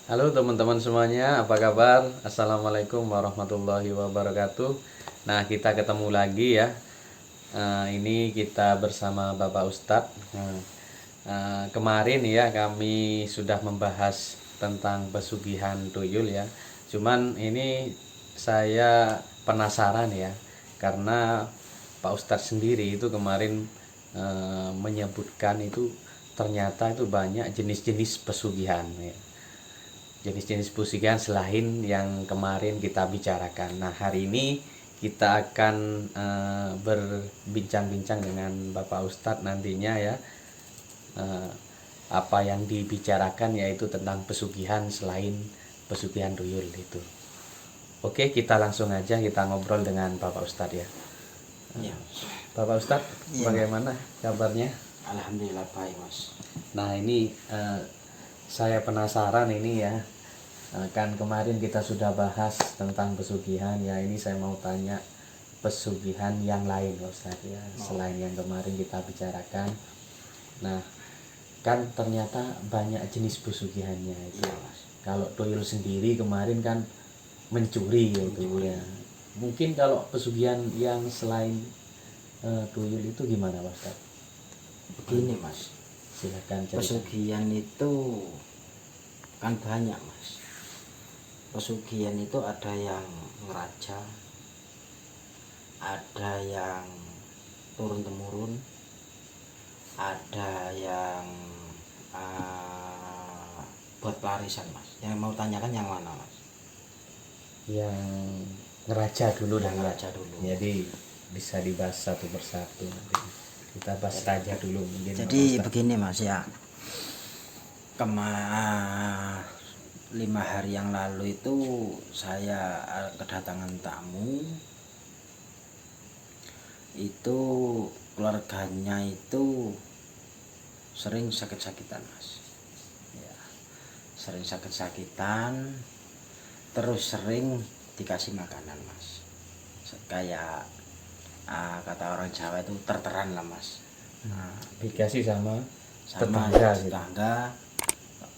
Halo teman-teman semuanya, apa kabar? Assalamualaikum warahmatullahi wabarakatuh. Nah, kita ketemu lagi ya. Ini kita bersama Bapak Ustadz. Kemarin ya kami sudah membahas tentang pesugihan tuyul ya. Cuman ini saya penasaran ya, karena Pak Ustadz sendiri itu kemarin menyebutkan itu ternyata itu banyak jenis-jenis pesugihan ya, jenis-jenis pesugihan selain yang kemarin kita bicarakan. Nah, hari ini kita akan berbincang-bincang dengan Bapak Ustadz nantinya ya, eh, apa yang dibicarakan yaitu tentang pesugihan selain pesugihan tuyul itu. Oke, kita langsung aja kita ngobrol dengan Bapak Ustadz ya. Ya, Bapak Ustadz, iya, bagaimana kabarnya? alhamdulillah baik mas. Nah, ini saya penasaran ini ya. Kan kemarin kita sudah bahas tentang pesugihan ya, ini saya mau tanya pesugihan yang lain Ustaz ya, selain yang kemarin kita bicarakan. Nah, kan ternyata banyak jenis pesugihannya itu. Iya mas. Kalau tuyul sendiri kemarin kan mencuri gitu ya. Mungkin kalau pesugihan yang selain tuyul itu gimana Ustaz? Begini mas, Silakan cerita. pesugihan itu kan banyak mas. Pesugihan itu ada yang ngeraja, ada yang turun temurun, ada yang buat pelarisan mas. Yang mau tanyakan yang mana mas? Yang ngeraja dulu Yang dan ngeraja dulu. jadi bisa dibahas satu persatu nanti. Kita bahas raja dulu mungkin. Jadi Pak Ustadz. begini mas ya, 5 hari yang lalu itu saya kedatangan tamu. Itu keluarganya itu sering sakit-sakitan mas ya, sering sakit-sakitan, terus sering dikasih makanan mas, kayak kata orang Jawa itu terteran lah mas. Dikasih sama Sama tetangga gitu. tetangga.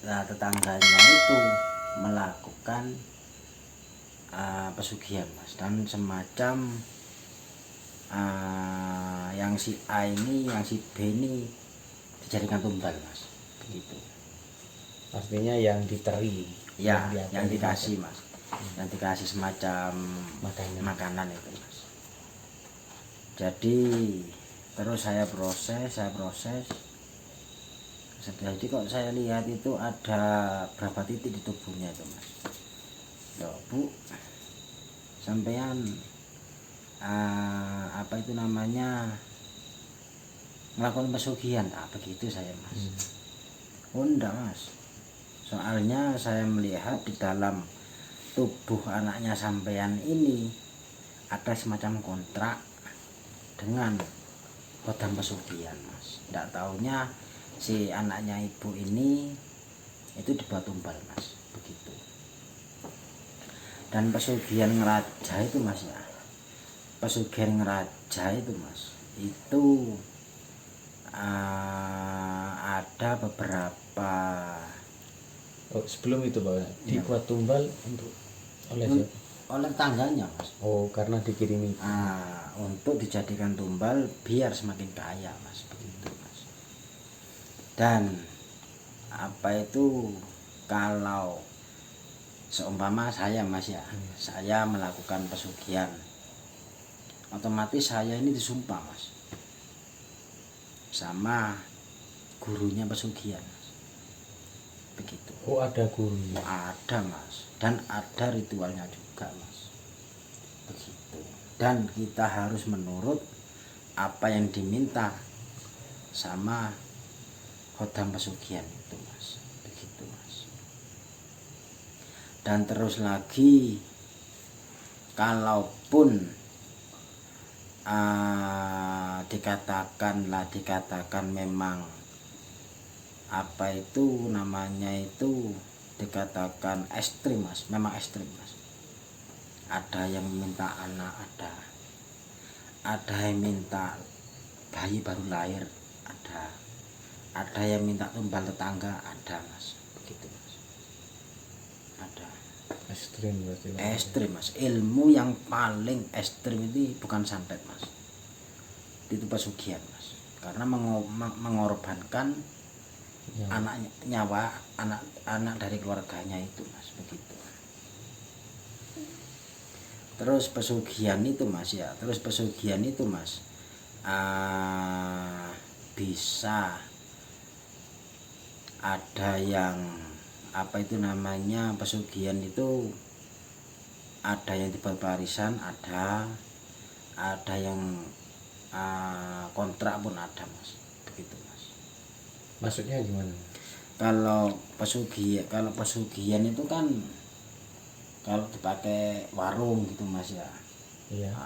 Nah, tetangganya itu melakukan pesugihan mas, dan semacam yang si A ini, yang si B ini dijadikan tumbal mas, begitu. Artinya yang diteri. Ya, diapain yang gitu. dikasih mas, yang dikasih semacam Makanan. makanan itu mas. Jadi terus saya proses. Jadi kok saya lihat itu ada berapa titik di tubuhnya itu mas. Loh bu, sampean apa itu namanya, melakukan pesugihan? Begitu saya mas. Oh enggak mas, soalnya saya melihat di dalam tubuh anaknya sampean ini ada semacam kontrak dengan kodam pesugihan mas. Enggak taunya si anaknya ibu ini itu dibuat tumbal mas, begitu. Dan pesugihan ngeraja itu mas ya, pesugihan ngeraja itu mas, itu ada beberapa. Sebelum itu Pak, dibuat tumbal untuk oleh siapa? Oleh tangganya mas. Oh, karena dikirimi. Untuk dijadikan tumbal biar semakin kaya mas, begitu mas. Dan apa itu, kalau seumpama saya mas ya, saya melakukan pesugihan, otomatis saya ini disumpah mas sama gurunya pesugihan mas, begitu. Oh, ada gurunya. Ada mas, dan ada ritualnya juga mas, begitu. Dan kita harus menurut apa yang diminta sama khodam pesugihan itu mas, begitu mas. Dan terus lagi, kalaupun dikatakan memang apa itu namanya itu, dikatakan ekstrim mas, memang ekstrim mas. Ada yang minta anak, ada yang minta bayi baru lahir, ada yang minta tumbal tetangga, ada mas, begitu mas. ekstrim berarti lah. Ekstrim mas, ilmu yang paling ekstrim itu bukan santet mas, itu pesugihan mas, karena mengorbankan Ya. nyawa anak dari keluarganya itu mas, begitu. Terus pesugihan itu mas ya, bisa ada yang apa itu namanya, pesugihan itu ada yang dibuat warisan, ada yang kontrak pun ada mas, begitu mas. Maksudnya gimana? Kalau pesugihan itu kan kalau dipakai warung gitu mas ya, Iya.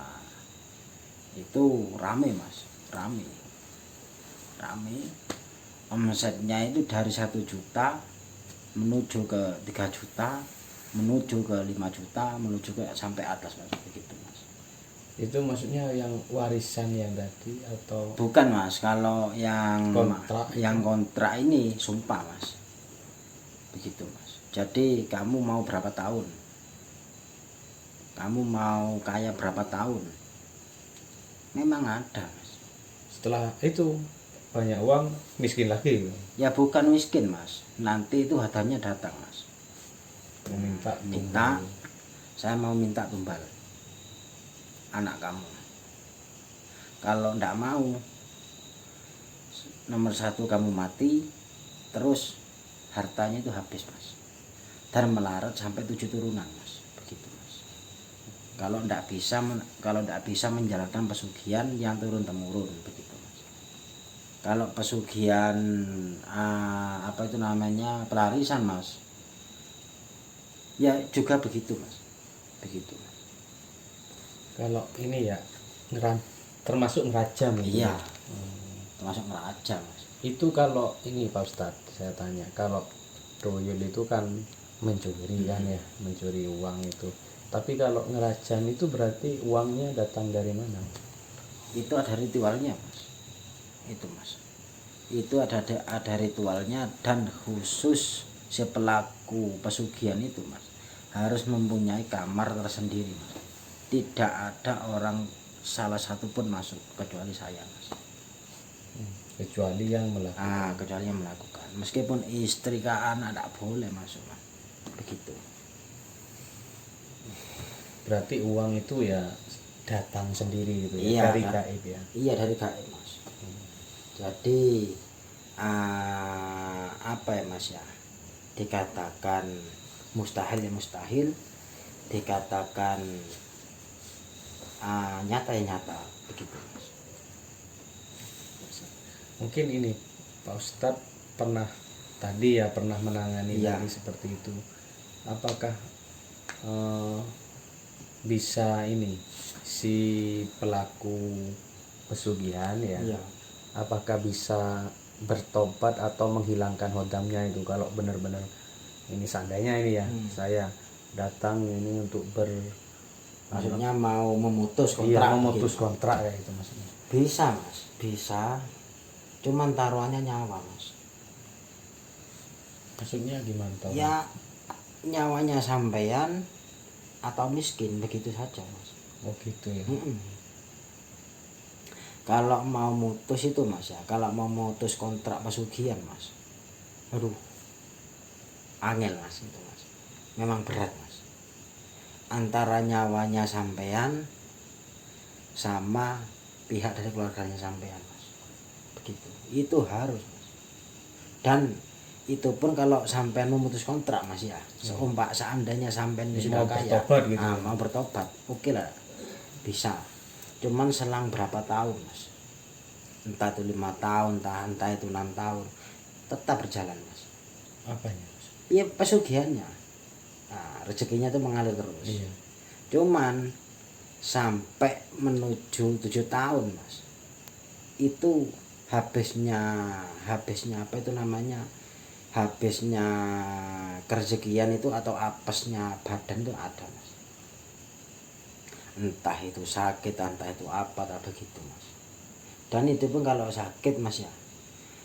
itu rame mas, rame omsetnya itu dari 1 juta menuju ke 3 juta, menuju ke 5 juta, menuju ke sampai atas mas, begitu mas. Itu maksudnya yang warisan yang tadi atau Bukan mas, kalau yang kontrak ini sumpah mas, begitu mas. Jadi kamu mau berapa tahun, kamu mau kaya berapa tahun, memang ada mas. setelah itu banyak uang miskin lagi Ya bukan miskin mas, nanti itu hadamnya datang mas, minta saya mau minta tumbal anak kamu. Kalau ndak mau, nomor 1 kamu mati, terus hartanya itu habis mas, dan melarat sampai 7 turunan mas, begitu mas. Kalau ndak bisa menjalankan pesugihan yang turun temurun, begitu mas. Kalau pesugihan apa itu namanya, pelarisan mas, ya juga begitu mas, begitu. kalau ini ya termasuk ngerajam gitu. Iya, termasuk ngerajam mas. Itu kalau ini Pak Ustadz, saya tanya, kalau tuyul itu kan mencuri kan ya, mencuri uang itu. Tapi kalau ngerajam itu berarti uangnya datang dari mana? Itu ada ritualnya mas, itu mas, itu ada ritualnya, dan khusus si pelaku pesugihan itu mas harus mempunyai kamar tersendiri mas. Tidak ada orang salah satu pun masuk kecuali saya mas. Kecuali yang melakukan. Kecuali yang melakukan, meskipun istri ke anak tidak boleh masuk mas, begitu. Berarti uang itu ya datang sendiri gitu ya, Iya, dari gaib ya. Iya, dari gaib mas. Jadi apa ya mas ya, dikatakan mustahil ya mustahil, dikatakan nyata ya nyata, begitu mas. Mungkin ini Pak Ustadz pernah menangani Iya. tadi seperti itu. Apakah bisa ini si pelaku pesugihan ya, Iya. apakah bisa bertobat atau menghilangkan hodamnya itu kalau benar-benar ini seandainya ini ya, saya datang ini untuk Maksudnya mau memutus iya, kontrak, memutus begitu. kontrak ya itu maksudnya. Bisa mas, bisa, cuman taruhannya nyawa mas. Maksudnya gimana tahu? Ya nyawanya sampean atau miskin, begitu saja mas. Oh gitu ya. Kalau mau mutus itu mas ya, kalau mau mutus kontrak pesugihan mas, aduh angel mas, itu mas, memang berat mas. Antara nyawanya sampean sama pihak dari keluarganya sampean mas, begitu. Itu harus mas. Dan itu pun kalau sampean memutus kontrak mas ya, seandainya sampean sudah mau kaya, bertobat gitu. mau bertobat, oke lah, bisa. Cuman selang berapa tahun mas, entah itu 5 tahun, entah itu 6 tahun, tetap berjalan mas. Apanya mas? Iya, pesugihannya, rezekinya itu mengalir terus. Iya. Cuman sampai menuju 7 tahun mas, itu habisnya apa itu namanya, habisnya kerezekian itu atau apesnya badan itu ada mas. Entah itu sakit, entah itu apa, tak begitu mas. Dan itu pun kalau sakit mas ya,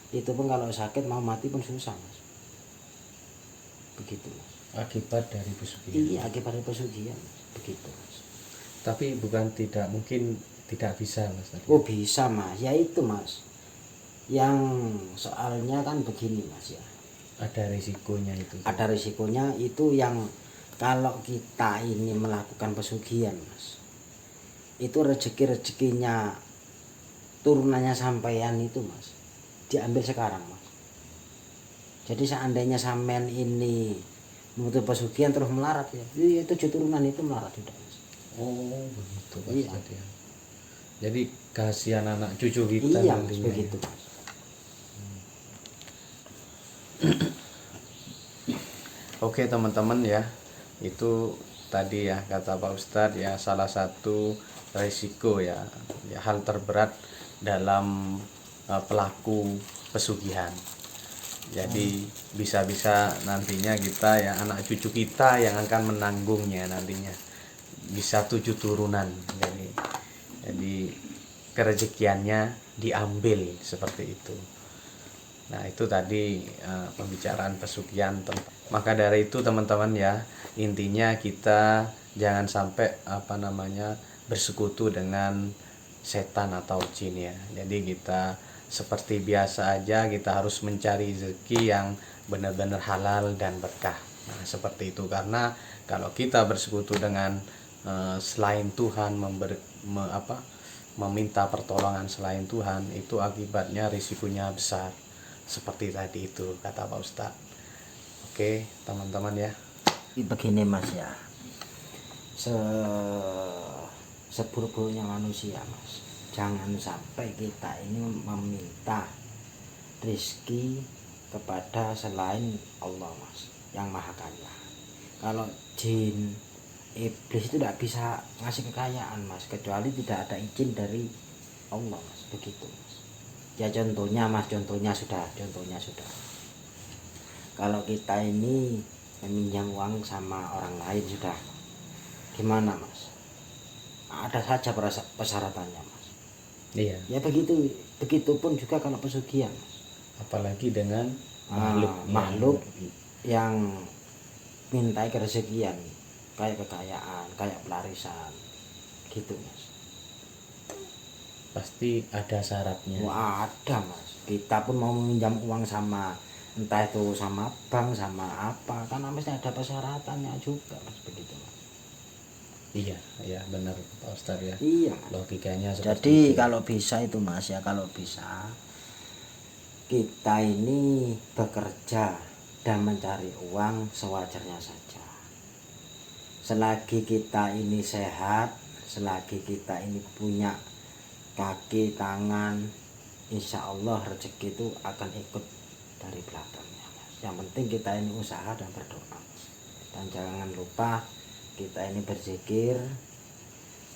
itu pun kalau sakit mau mati pun susah mas, begitu mas. akibat dari pesugihan. Iya, akibat dari pesugihan begitu mas. Tapi bukan tidak mungkin tidak bisa mas tadi. Oh bisa mas, ya itu mas. Yang soalnya kan begini mas ya. Ada risikonya itu. Ada risikonya itu yang kalau kita ini melakukan pesugihan mas, itu rezeki-rezekinya turunannya sampean itu mas diambil sekarang mas. Jadi seandainya sampean ini menutup pesugihan terus melarat ya, itu 7 turunan itu melarat sudah mas. Oh begitu mas Iya. tadi ya. Jadi kasihan anak cucu kita Iya mas, nantinya. begitu mas. Oke teman-teman ya, itu tadi ya kata Pak Ustadz ya, salah satu risiko ya, hal terberat dalam pelaku pesugihan. Jadi bisa-bisa nantinya kita ya, anak cucu kita yang akan menanggungnya nantinya, bisa 7 turunan. Jadi kerezekiannya diambil seperti itu. Nah itu tadi pembicaraan pesugihan. Maka dari itu teman-teman ya, intinya kita jangan sampai bersekutu dengan setan atau jin ya. Jadi kita seperti biasa aja, kita harus mencari rezeki yang benar-benar halal dan berkah. Nah seperti itu, karena kalau kita bersekutu dengan selain Tuhan, meminta pertolongan selain Tuhan, itu akibatnya risikonya besar. Seperti tadi itu kata Pak Ustadz. Oke teman-teman ya, Begini mas ya, seburuk-buruknya manusia mas, jangan sampai kita ini meminta rizki kepada selain Allah mas, yang maha kaya. Kalau jin, iblis itu tidak bisa ngasih kekayaan mas, kecuali tidak ada izin dari Allah mas, begitu mas. Ya contohnya mas, contohnya sudah. Kalau kita ini meminjam uang sama orang lain sudah, gimana mas? Ada saja persyaratannya mas. iya. Ya begitupun juga kalau pesugihan mas. Apalagi dengan makhluk yang minta kerezekian, kayak kekayaan, kayak pelarisan, gitu mas. Pasti ada syaratnya. Wah ada mas. Kita pun mau meminjam uang sama, entah itu sama bank sama apa, kan mesti ada persyaratannya juga mas, begitu mas. Iya benar Pak Ustadz ya. Iya mas. Logikanya seperti Jadi itu. kalau bisa itu mas ya, kalau bisa kita ini bekerja dan mencari uang sewajarnya saja. Selagi kita ini sehat, selagi kita ini punya kaki, tangan, insya Allah rezeki itu akan ikut dari belakangnya mas. Yang penting kita ini usaha dan berdoa, dan jangan lupa kita ini berzikir,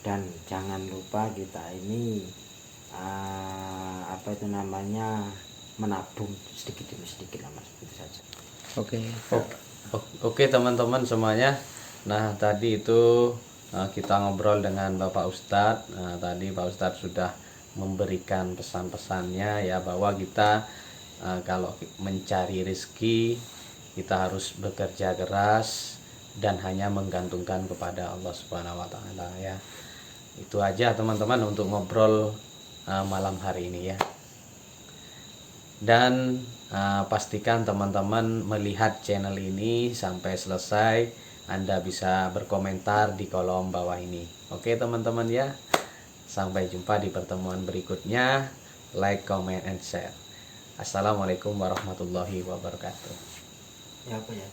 dan jangan lupa kita ini menabung sedikit demi sedikit lah mas, itu saja. Oke teman-teman semuanya. Nah tadi itu kita ngobrol dengan Bapak Ustadz. Tadi Pak Ustadz sudah memberikan pesan-pesannya ya, bahwa kita kalau mencari rezeki kita harus bekerja keras dan hanya menggantungkan kepada Allah Subhanahu wa taala ya. Itu aja teman-teman untuk ngobrol malam hari ini ya. Dan pastikan teman-teman melihat channel ini sampai selesai. Anda bisa berkomentar di kolom bawah ini. Oke teman-teman ya. Sampai jumpa di pertemuan berikutnya. Like, comment, and share. Assalamualaikum warahmatullahi wabarakatuh. Ya apa ya?